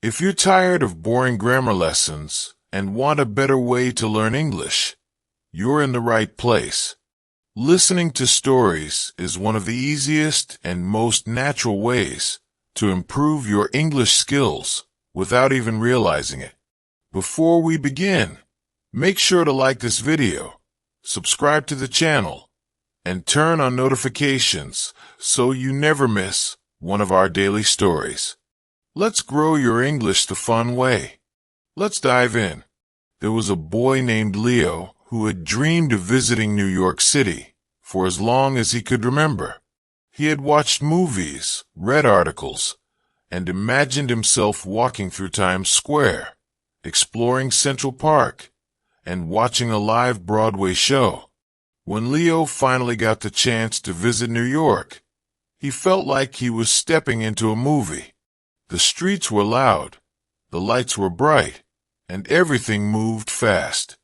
If you're tired of boring grammar lessons and want a better way to learn English, you're in the right place. Listening to stories is one of the easiest and most natural ways to improve your English skills without even realizing it. Before we begin, make sure to like this video, subscribe to the channel, and turn on notifications so you never miss one of our daily stories. Let's grow your English the fun way. Let's dive in. There was a boy named Leo who had dreamed of visiting New York City for as long as he could remember. He had watched movies, read articles, and imagined himself walking through Times Square, exploring Central Park, and watching a live Broadway show. When Leo finally got the chance to visit New York, he felt like he was stepping into a movie. The streets were loud, the lights were bright, and everything moved fast.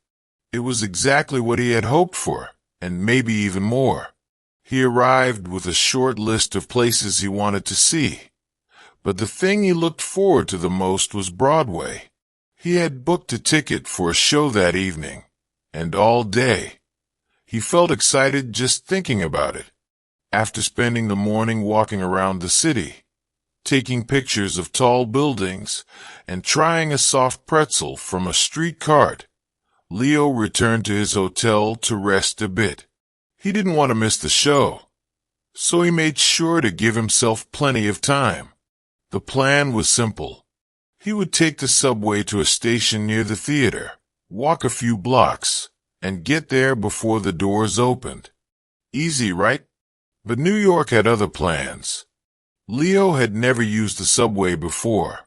It was exactly what he had hoped for, and maybe even more. He arrived with a short list of places he wanted to see, but the thing he looked forward to the most was Broadway. He had booked a ticket for a show that evening, and all day he felt excited just thinking about it. After spending the morning walking around the city, taking pictures of tall buildings, and trying a soft pretzel from a street cart, Leo returned to his hotel to rest a bit. He didn't want to miss the show, so he made sure to give himself plenty of time. The plan was simple. He would take the subway to a station near the theater, walk a few blocks, and get there before the doors opened. Easy, right? But New York had other plans. Leo had never used the subway before.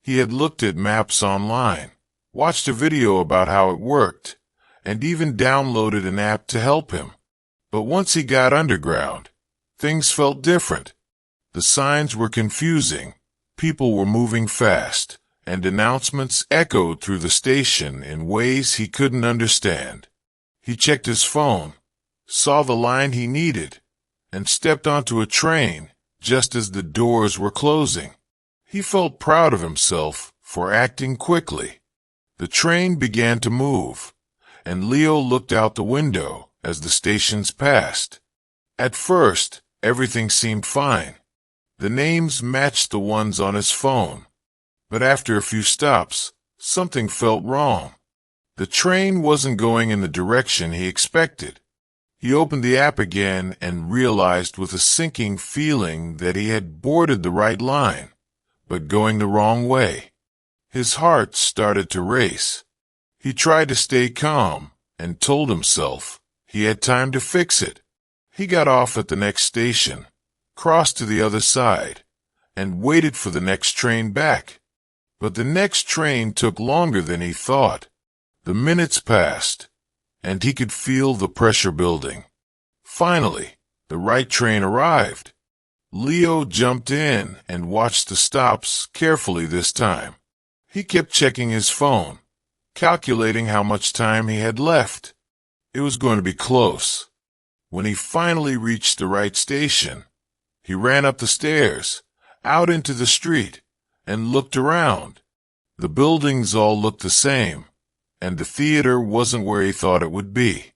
He had looked at maps online, watched a video about how it worked, and even downloaded an app to help him. But once he got underground, things felt different. The signs were confusing, people were moving fast, and announcements echoed through the station in ways he couldn't understand. He checked his phone, saw the line he needed, and stepped onto a train just as the doors were closing. He felt proud of himself for acting quickly. The train began to move, and Leo looked out the window as the stations passed. At first, everything seemed fine. The names matched the ones on his phone. But after a few stops, something felt wrong. The train wasn't going in the direction he expected. He opened the app again and realized with a sinking feeling that he had boarded the right line, but going the wrong way. His heart started to race. He tried to stay calm and told himself he had time to fix it. He got off at the next station, crossed to the other side, and waited for the next train back. But the next train took longer than he thought. The minutes passed, and he could feel the pressure building. Finally, the right train arrived. Leo jumped in and watched the stops carefully this time. He kept checking his phone, calculating how much time he had left. It was going to be close. When he finally reached the right station, he ran up the stairs, out into the street, and looked around. The buildings all looked the same, and the theater wasn't where he thought it would be.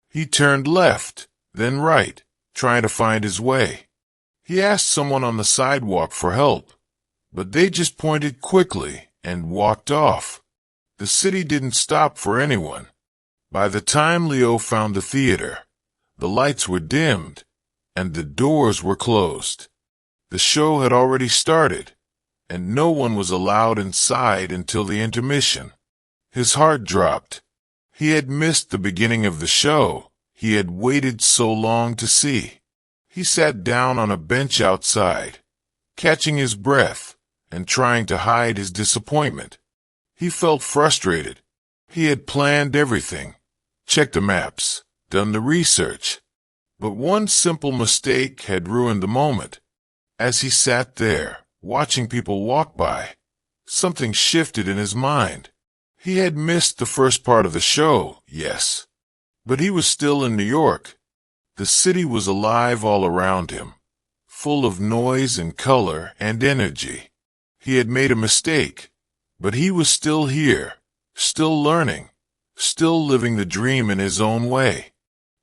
He turned left, then right, trying to find his way. He asked someone on the sidewalk for help, but they just pointed quickly and walked off. The city didn't stop for anyone. By the time Leo found the theater, the lights were dimmed, and the doors were closed. The show had already started, and no one was allowed inside until the intermission. His heart dropped. He had missed the beginning of the show he had waited so long to see. He sat down on a bench outside, catching his breath and trying to hide his disappointment. He felt frustrated. He had planned everything, checked the maps, done the research. But one simple mistake had ruined the moment. As he sat there, watching people walk by, something shifted in his mind. He had missed the first part of the show, yes, but he was still in New York. The city was alive all around him, full of noise and color and energy. He had made a mistake, but he was still here, still learning, still living the dream in his own way.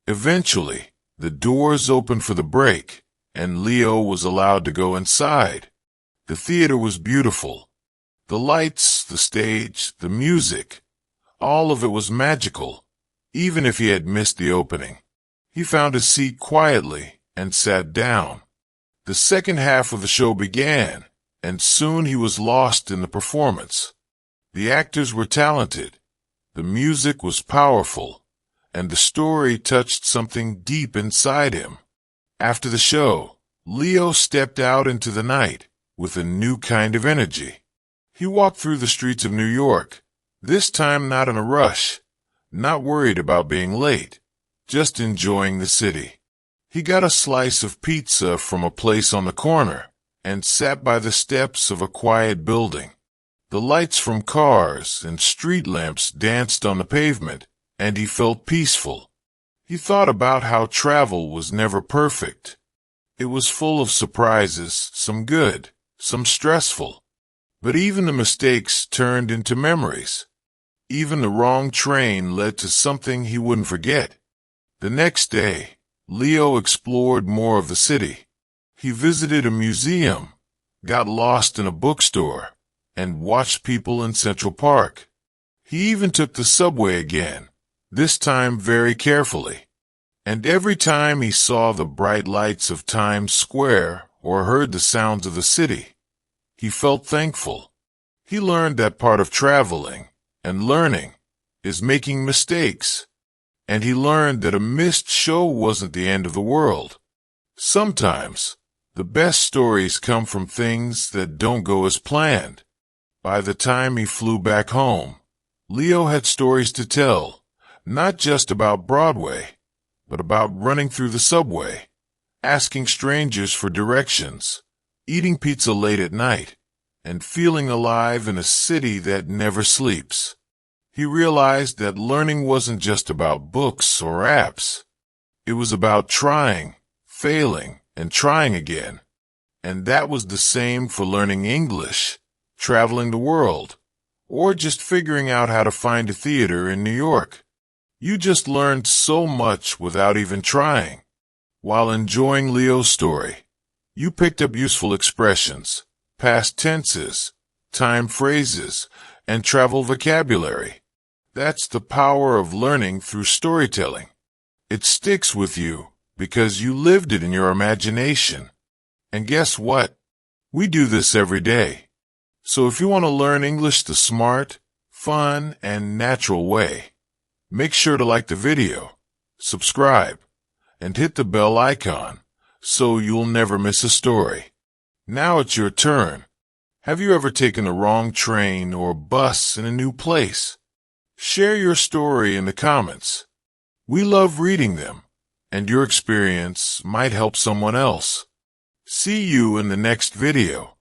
Eventually, the doors opened for the break, and Leo was allowed to go inside. The theater was beautiful. The lights, the stage, the music, all of it was magical, even if he had missed the opening. He found a seat quietly and sat down. The second half of the show began, and soon he was lost in the performance. The actors were talented, the music was powerful, and the story touched something deep inside him. After the show, Leo stepped out into the night with a new kind of energy. He walked through the streets of New York, this time not in a rush, not worried about being late, just enjoying the city. He got a slice of pizza from a place on the corner and sat by the steps of a quiet building. The lights from cars and street lamps danced on the pavement, and he felt peaceful. He thought about how travel was never perfect. It was full of surprises, some good, some stressful. But even the mistakes turned into memories. Even the wrong train led to something he wouldn't forget. The next day, Leo explored more of the city. He visited a museum, got lost in a bookstore, and watched people in Central Park. He even took the subway again, this time very carefully. And every time he saw the bright lights of Times Square or heard the sounds of the city, he felt thankful. He learned that part of traveling and learning is making mistakes. And he learned that a missed show wasn't the end of the world. Sometimes, the best stories come from things that don't go as planned. By the time he flew back home, Leo had stories to tell, not just about Broadway, but about running through the subway, asking strangers for directions, eating pizza late at night, and feeling alive in a city that never sleeps. He realized that learning wasn't just about books or apps. It was about trying, failing, and trying again. And that was the same for learning English, traveling the world, or just figuring out how to find a theater in New York. You just learned so much without even trying. While enjoying Leo's story, you picked up useful expressions, past tenses, time phrases, and travel vocabulary. That's the power of learning through storytelling. It sticks with you because you lived it in your imagination. And guess what? We do this every day. So if you want to learn English the smart, fun, and natural way, make sure to like the video, subscribe, and hit the bell icon so you'll never miss a story. Now it's your turn. Have you ever taken the wrong train or bus in a new place? Share your story in the comments. We love reading them, and your experience might help someone else. See you in the next video.